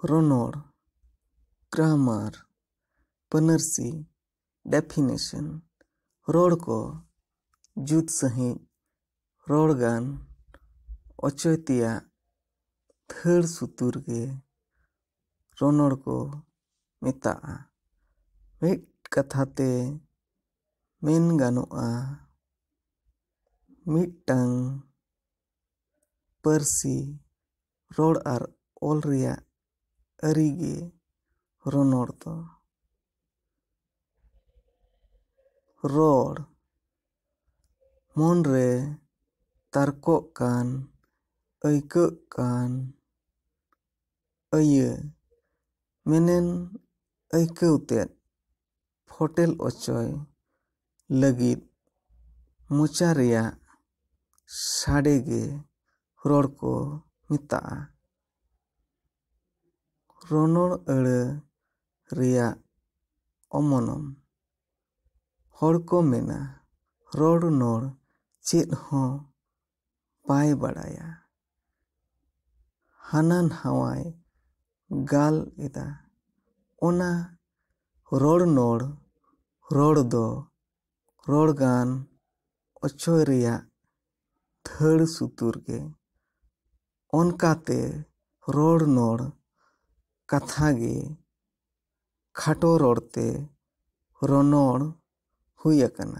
ᱨᱚᱱᱚᱲ, grammar, ᱯᱟᱹᱱᱟᱹᱨᱥᱤ, definition, ᱨᱚᱲ ᱠᱚ ᱡᱩᱛ ᱥᱟᱺᱦᱤᱡ ᱨᱚᱲ ᱜᱟᱱ ᱚᱪᱚᱭ ᱛᱮᱭᱟᱜ ᱛᱷᱟᱹᱲ ᱥᱩᱛᱩᱨ ᱜᱮ ᱨᱚᱱᱚᱲ ᱠᱚ ᱢᱮᱛᱟᱜᱼᱟ᱾ ᱢᱤᱫ ᱠᱟᱛᱷᱟ ᱛᱮ ᱢᱮᱱ ᱜᱟᱱᱚᱜᱼᱟ, ᱢᱤᱫᱴᱟᱝ ᱯᱟᱹᱨᱥᱤ ᱨᱚᱲ ᱟᱨ ᱚᱞ ᱨᱮᱭᱟᱜ ᱟᱹᱨᱤ ᱜᱮ ᱨᱚᱱᱚᱲ ᱫᱚ᱾ ᱨᱚᱲ ᱢᱚᱱ ᱨᱮ ᱛᱟᱨᱠᱚᱜ ᱠᱟᱱ, ᱟᱹᱭᱠᱟᱹᱜ ᱠᱟᱱ ᱟᱹᱭᱟᱹ ᱢᱮᱱᱮᱱ ᱟᱹᱭᱠᱟᱹᱣ ᱛᱮᱫ ᱯᱷᱚᱴᱮᱞ ᱚᱪᱚᱭ ᱞᱟᱹᱜᱤᱫ ᱢᱚᱪᱟ ᱨᱮᱭᱟᱜ ᱥᱟᱰᱮ ᱜᱮ ᱨᱚᱲ ᱠᱚ ᱢᱮᱛᱟᱜᱼᱟ᱾ ᱨᱚᱱᱚᱲ ᱟᱹᱲᱟᱹ ᱨᱮᱭᱟᱜ ᱚᱢᱚᱱᱚᱢ᱾ ᱦᱚᱲ ᱠᱚ ᱢᱮᱱᱟ ᱨᱚᱲᱼᱱᱚᱲ ᱪᱮᱫ ᱦᱚᱸ ᱵᱟᱭ ᱵᱟᱲᱟᱭᱟ, ᱦᱟᱱᱟ ᱱᱟᱣᱟᱭ ᱜᱟᱞ ᱮᱫᱟ᱾ ᱚᱱᱟ ᱨᱚᱲᱼᱱᱚᱲ ᱨᱚᱲ ᱫᱚ ᱨᱚᱲ ᱜᱟᱱ ᱚᱪᱚᱭ ᱨᱮᱭᱟᱜ ᱛᱷᱟᱹᱲ ᱥᱩᱛᱩᱨ ᱜᱮ᱾ ᱚᱱᱠᱟᱛᱮ ᱨᱚᱲᱼᱱᱚᱲ ᱠᱟᱛᱷᱟ ᱜᱮ ᱠᱷᱟᱴᱚ ᱨᱚᱲᱛᱮ ᱨᱚᱱᱚᱲ ᱦᱩᱭ ᱟᱠᱟᱱᱟ᱾